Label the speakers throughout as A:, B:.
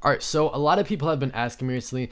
A: All right, so a lot of people have been asking me recently,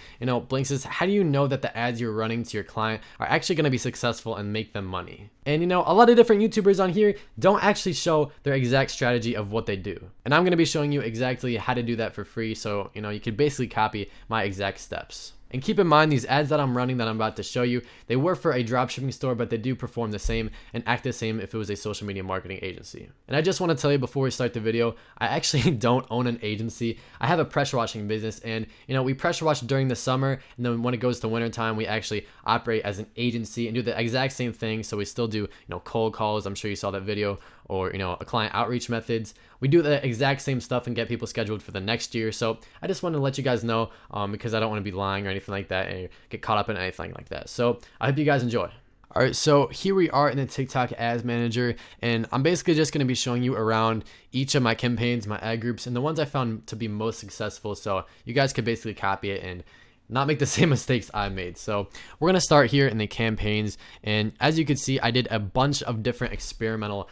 A: Blink says, how do you know that the ads you're running to your client are actually going to be successful and make them money? And a lot of different YouTubers on here don't actually show their exact strategy of what they do. And I'm going to be showing you exactly how to do that for free. So, you could basically copy my exact steps. And keep in mind, these ads that I'm running that I'm about to show you, they work for a dropshipping store, but they do perform the same and act the same if it was a social media marketing agency. And I just want to tell you before we start the video, I actually don't own an agency. I have a pressure washing business, and we pressure wash during the summer, and then when it goes to winter time, we actually operate as an agency and do the exact same thing. So we still do cold calls. I'm sure you saw that video, or a client outreach methods. We do the exact same stuff and get people scheduled for the next year. So I just wanted to let you guys know, because I don't want to be lying or anything like that and get caught up in anything like that. So I hope you guys enjoy. All right, so here we are in the TikTok Ads Manager, and I'm basically just going to be showing you around each of my campaigns, my ad groups, and the ones I found to be most successful. So you guys could basically copy it and not make the same mistakes I made. So we're going to start here in the campaigns, and as you can see, I did a bunch of different experimental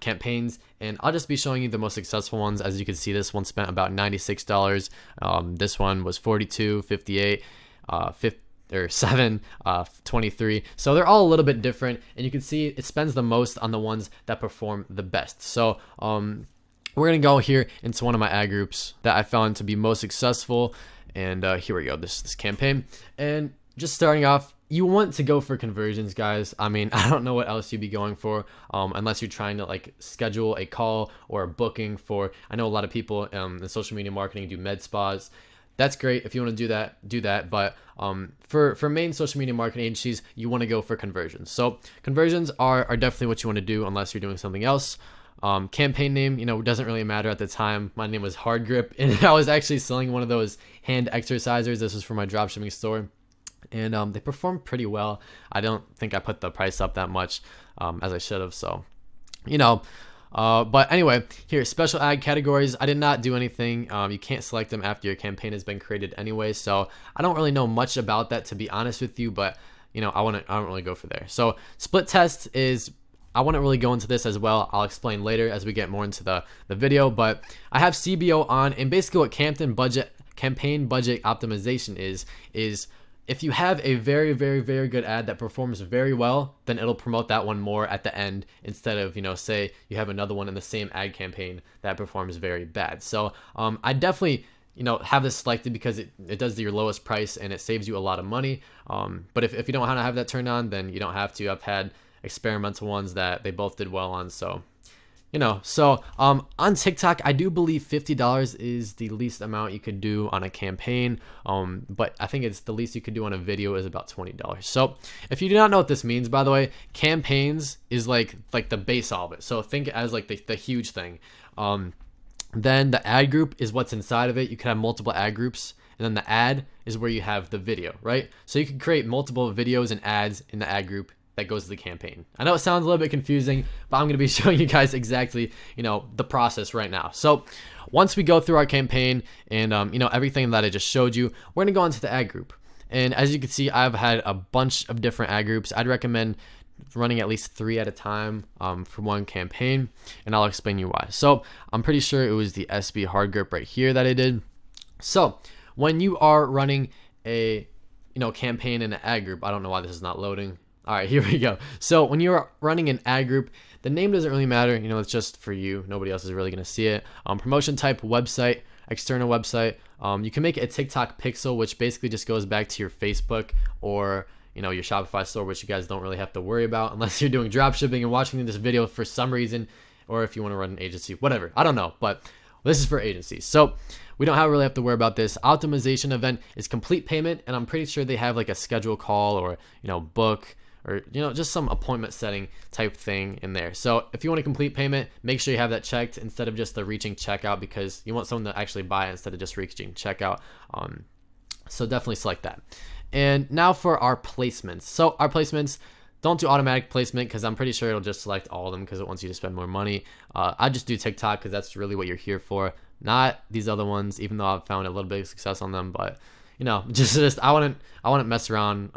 A: campaigns, and I'll just be showing you the most successful ones. As you can see, this one spent about $96. This one was $42, $58, $7, $23. So they're all a little bit different, and you can see it spends the most on the ones that perform the best. So we're gonna go here into one of my ad groups that I found to be most successful, and here we go. This campaign, and just starting off, you want to go for conversions, guys. I mean, I don't know what else you'd be going for, unless you're trying to schedule a call or a booking for, I know a lot of people in social media marketing do med spas. That's great. If you want to do that. But for main social media marketing agencies, you want to go for conversions. So conversions are definitely what you want to do, unless you're doing something else. Campaign name, doesn't really matter at the time. My name was Hard Grip, and I was actually selling one of those hand exercisers. This was for my dropshipping store. And they performed pretty well. I don't think I put the price up that much as I should have. So, but anyway, here, special ad categories. I did not do anything. You can't select them after your campaign has been created anyway. So I don't really know much about that, to be honest with you. But I don't really go for there. So split test is, I wouldn't really go into this as well. I'll explain later as we get more into the video. But I have CBO on, and basically what campaign budget optimization is if you have a very, very, very good ad that performs very well, then it'll promote that one more at the end, instead of, say you have another one in the same ad campaign that performs very bad. So I definitely, have this selected because it does your lowest price and it saves you a lot of money. But if you don't want to have that turned on, then you don't have to. I've had experimental ones that they both did well on. So on TikTok, I do believe $50 is the least amount you could do on a campaign. But I think it's the least you could do on a video is about $20. So if you do not know what this means, by the way, campaigns is like the base of it. So think it as the huge thing. Then the ad group is what's inside of it. You could have multiple ad groups, and then the ad is where you have the video, right? So you can create multiple videos and ads in the ad group that goes to the campaign. I know it sounds a little bit confusing, but I'm going to be showing you guys exactly, the process right now. So once we go through our campaign and, everything that I just showed you, we're going to go into the ad group. And as you can see, I've had a bunch of different ad groups. I'd recommend running at least 3 at a time for one campaign, and I'll explain you why. So I'm pretty sure it was the SB Hard Grip right here that I did. So when you are running a, campaign in an ad group, I don't know why this is not loading. All right, here we go. So when you're running an ad group, the name doesn't really matter. It's just for you. Nobody else is really going to see it. Promotion type, website, external website. You can make it a TikTok pixel, which basically just goes back to your Facebook or, your Shopify store, which you guys don't really have to worry about unless you're doing drop shipping and watching this video for some reason, or if you want to run an agency, whatever. I don't know, but this is for agencies. So we don't really have to worry about this. Optimization event is complete payment, and I'm pretty sure they have a schedule call or, book, or just some appointment setting type thing in there. So if you want a complete payment, make sure you have that checked instead of just the reaching checkout, because you want someone to actually buy it instead of just reaching checkout. So definitely select that. And now for our placements. So our placements, don't do automatic placement, because I'm pretty sure it'll just select all of them because it wants you to spend more money. I just do TikTok because that's really what you're here for, not these other ones, even though I've found a little bit of success on them. But just I wouldn't mess around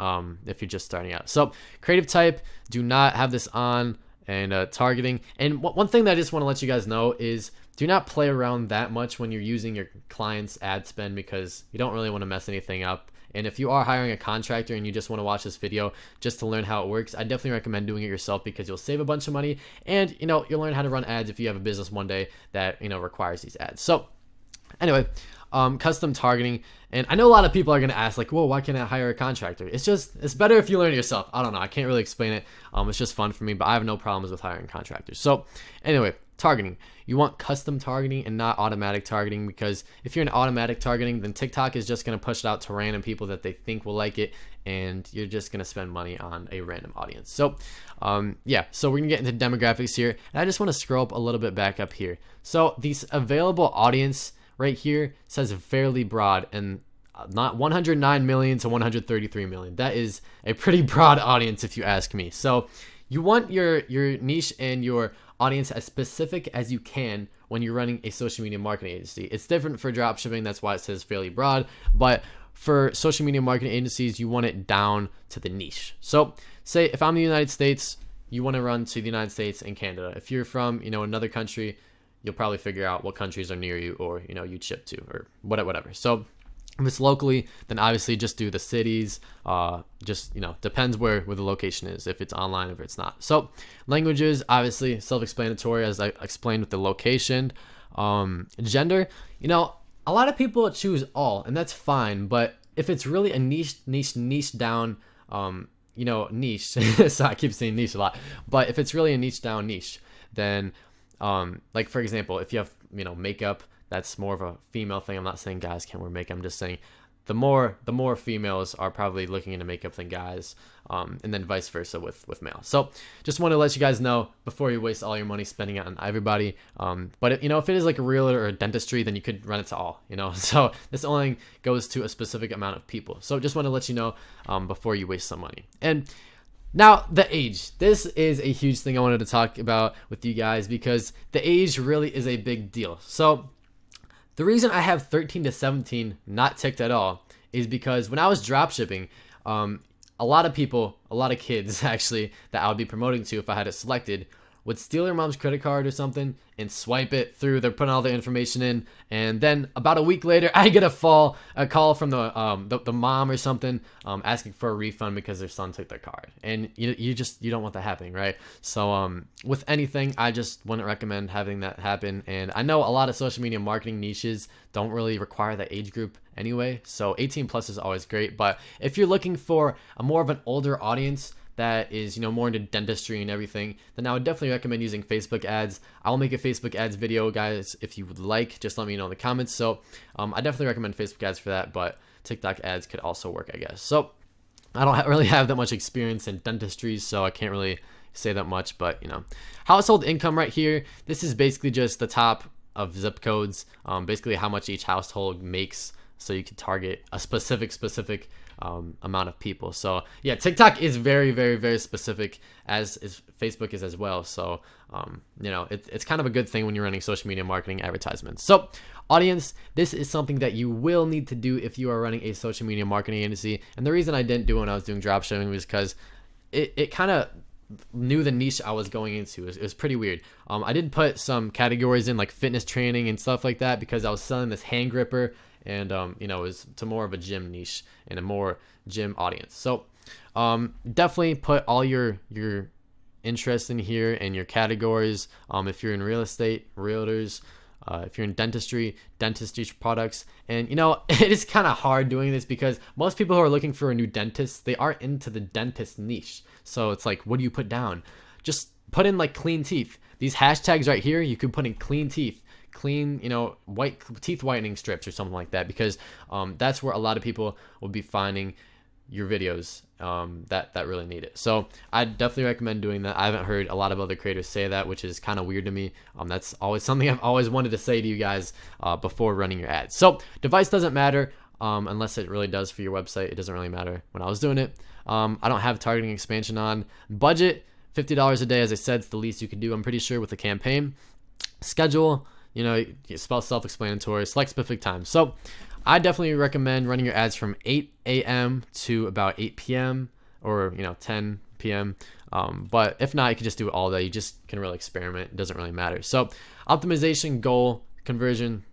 A: if you're just starting out. So creative type, do not have this on and targeting. And one thing that I just want to let you guys know is do not play around that much when you're using your client's ad spend, because you don't really want to mess anything up. And if you are hiring a contractor and you just want to watch this video just to learn how it works, I definitely recommend doing it yourself, because you'll save a bunch of money, and you'll learn how to run ads if you have a business one day that requires these ads. So anyway, custom targeting. And I know a lot of people are going to ask, like, whoa, why can't I hire a contractor? It's better if you learn it yourself. I don't know. I can't really explain it. It's just fun for me, but I have no problems with hiring contractors. So anyway, targeting. You want custom targeting and not automatic targeting, because if you're in automatic targeting, then TikTok is just going to push it out to random people that they think will like it, and you're just going to spend money on a random audience. So yeah, so we're going to get into demographics here, and I just want to scroll up a little bit back up here. So these available audience right here says fairly broad, and not 109 million to 133 million. That is a pretty broad audience if you ask me. So you want your niche and your audience as specific as you can when you're running a social media marketing agency. It's different for dropshipping, that's why it says fairly broad, but for social media marketing agencies, you want it down to the niche. So say if I'm in the United States, you want to run to the United States and Canada. If you're from another country, you'll probably figure out what countries are near you, or you'd ship to, or whatever. So if it's locally, then obviously just do the cities. Just depends where the location is, if it's online, if it's not. So languages, obviously self-explanatory, as I explained with the location. Gender, a lot of people choose all, and that's fine. But if it's really a niche down, niche. So I keep saying niche a lot, but if it's really a niche down niche, then like for example, if you have makeup, that's more of a female thing. I'm not saying guys can't wear makeup. I'm just saying the more females are probably looking into makeup than guys, and then vice versa with males. So just want to let you guys know before you waste all your money spending it on everybody. But if it is like a realtor or a dentistry, then you could run it to all. So this only goes to a specific amount of people. So just want to let you know before you waste some money. And now, the age. This is a huge thing I wanted to talk about with you guys, because the age really is a big deal. So the reason I have 13 to 17 not ticked at all is because when I was dropshipping, a lot of kids actually that I would be promoting to, if I had it selected, would steal their mom's credit card or something and swipe it through. They're putting all their information in, and then about a week later, I get a call from the mom or something, asking for a refund because their son took their card, and you don't want that happening, right? So with anything, I just wouldn't recommend having that happen. And I know a lot of social media marketing niches don't really require that age group anyway, so 18 plus is always great. But if you're looking for a more of an older audience that is more into dentistry and everything, then I would definitely recommend using Facebook ads. I'll make a Facebook ads video, guys, if you would like. Just let me know in the comments. So I definitely recommend Facebook ads for that, but TikTok ads could also work, I guess. So I don't really have that much experience in dentistry, so I can't really say that much. But household income right here, this is basically just the top of zip codes, basically how much each household makes, so you can target a specific amount of people. So yeah, TikTok is very, very, very specific, as is Facebook is as well. So it's kind of a good thing when you're running social media marketing advertisements. So audience, this is something that you will need to do if you are running a social media marketing agency. And the reason I didn't do it when I was doing dropshipping was because it kind of knew the niche I was going into. It was pretty weird. I did put some categories in, like fitness training and stuff like that, because I was selling this hand gripper, and it was to more of a gym niche and a more gym audience. So definitely put all your interest in here and your categories. If you're in real estate, realtors. If you're in dentistry products. And it is kind of hard doing this, because most people who are looking for a new dentist, they aren't into the dentist niche. So it's like, what do you put down? Just put in like clean teeth. These hashtags right here, you could put in clean teeth, clean, white teeth whitening strips or something like that, because that's where a lot of people will be finding your videos that really need it. So I definitely recommend doing that. I haven't heard a lot of other creators say that, which is kind of weird to me. That's always something I've always wanted to say to you guys before running your ads. So device doesn't matter unless it really does for your website. It doesn't really matter when I was doing it. I don't have targeting expansion on. Budget, $50 a day, as I said, it's the least you could do, I'm pretty sure, with the campaign. Schedule, spell self-explanatory, select specific time. So I definitely recommend running your ads from 8 a.m. to about 8 p.m. or 10 p.m. But if not, you can just do it all day. You just can really experiment. It doesn't really matter. So optimization, goal, conversion,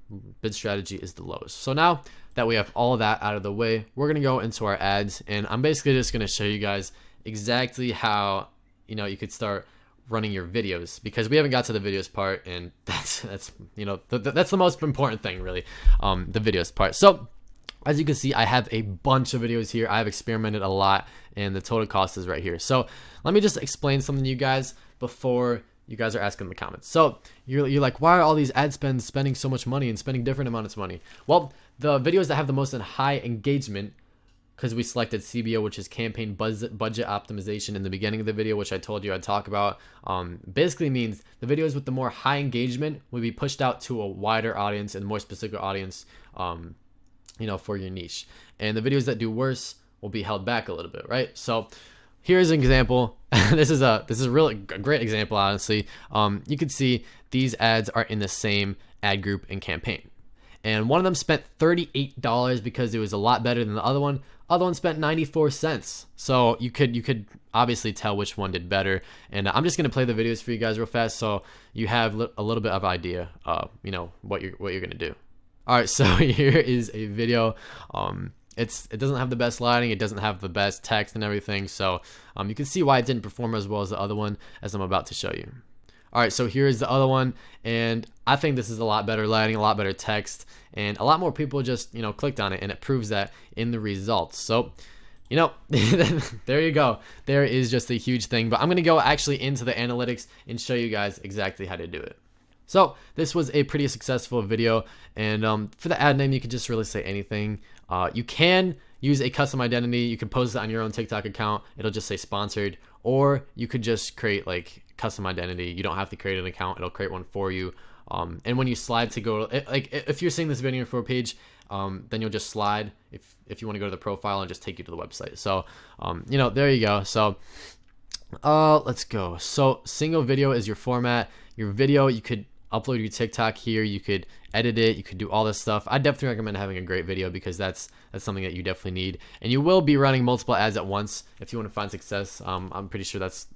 A: bid strategy is the lowest. So now that we have all of that out of the way, we're gonna go into our ads, and I'm basically just gonna show you guys exactly how you could start running your videos, because we haven't got to the videos part, and that's that's the most important thing, really, the videos part. So as you can see, I have a bunch of videos here. I've experimented a lot, and the total cost is right here. So let me just explain something to you guys before you guys are asking in the comments. So you're like, why are all these ad spends spending so much money and spending different amounts of money? Well, the videos that have the most high engagement, because we selected CBO, which is campaign budget optimization in the beginning of the video, which I told you I'd talk about, basically means the videos with the more high engagement will be pushed out to a wider audience and more specific audience, for your niche. And the videos that do worse will be held back a little bit, right? So here's an example. This is a really great example, honestly. You can see these ads are in the same ad group and campaign. And one of them spent $38 because it was a lot better than the other one. Other one spent 94 cents. So you could obviously tell which one did better. And I'm just gonna play the videos for you guys real fast, so you have a little bit of idea of what you're gonna do. All right, so here is a video. It doesn't have the best lighting, it doesn't have the best text and everything. So you can see why it didn't perform as well as the other one, as I'm about to show you. All right, so here's the other one, and I think this is a lot better lighting, a lot better text, and a lot more people just, clicked on it, and it proves that in the results. So, there you go. There is just a huge thing, but I'm gonna go actually into the analytics and show you guys exactly how to do it. So this was a pretty successful video, and for the ad name, you could just really say anything. You can use a custom identity. You can post it on your own TikTok account. It'll just say sponsored, or you could just create like custom identity. You don't have to create an account. It'll create one for you. And when you slide to go, like if you're seeing this video on your for page, then you'll just slide if you want to go to the profile and just take you to the website. So, there you go. So, let's go. So single video is your format. Your video, you could upload your TikTok here. You could edit it. You could do all this stuff. I definitely recommend having a great video, because that's something that you definitely need. And you will be running multiple ads at once if you want to find success. I'm pretty sure that's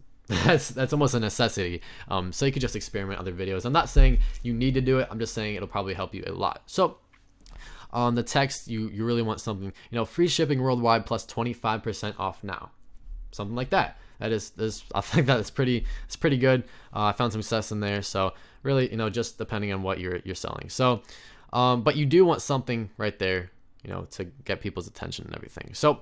A: almost a necessity. So you could just experiment other videos. I'm not saying you need to do it. I'm just saying it'll probably help you a lot. So on the text, you really want something, free shipping worldwide plus 25% off now, something like that. I think that is pretty good. I found some success in there. So really, just depending on what you're selling. So, but you do want something right there, to get people's attention and everything. So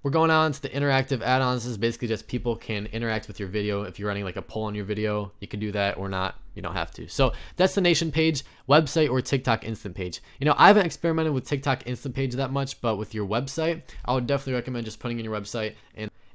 A: we're going on to the interactive add-ons. This is basically just people can interact with your video. If you're running like a poll on your video, you can do that or not. You don't have to. So destination page, website, or TikTok instant page. I haven't experimented with TikTok instant page that much, but with your website, I would definitely recommend just putting in your website.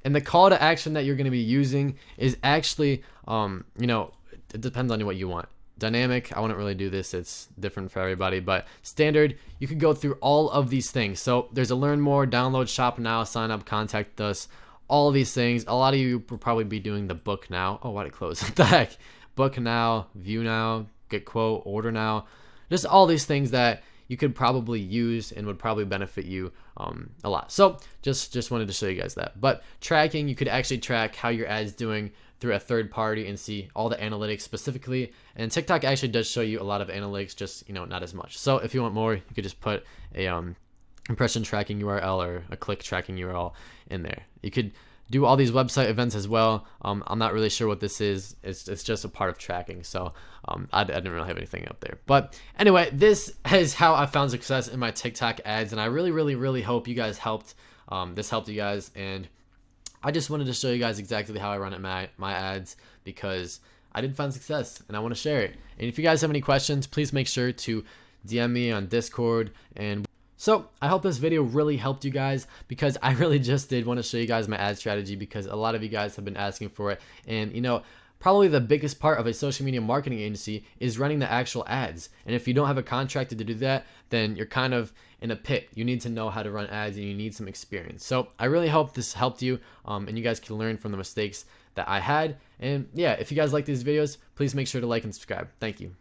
A: And the call to action that you're going to be using is actually, it depends on what you want. Dynamic, I wouldn't really do this. It's different for everybody, but standard, you could go through all of these things. So there's a learn more, download, shop now, sign up, contact us, all of these things. A lot of you will probably be doing the book now. Oh, why'd it close? What the heck? Book now, view now, get quote, order now. Just all these things that you could probably use and would probably benefit you a lot. So just wanted to show you guys that. But tracking, you could actually track how your ad's doing through a third party and see all the analytics specifically. And TikTok actually does show you a lot of analytics, just not as much. So if you want more, you could just put a impression tracking URL or a click tracking URL in there. You could do all these website events as well. I'm not really sure what this is. It's just a part of tracking. So I didn't really have anything up there. But anyway, this is how I found success in my TikTok ads. And I really hope you guys helped. This helped you guys. And I just wanted to show you guys exactly how I run my ads, because I did find success and I want to share it. And if you guys have any questions, please make sure to DM me on Discord. And so I hope this video really helped you guys, because I really just did want to show you guys my ad strategy, because a lot of you guys have been asking for it. And probably the biggest part of a social media marketing agency is running the actual ads. And if you don't have a contractor to do that, then you're kind of in a pit. You need to know how to run ads, and you need some experience. So I really hope this helped you, and you guys can learn from the mistakes that I had. And yeah, if you guys like these videos, please make sure to like and subscribe. Thank you.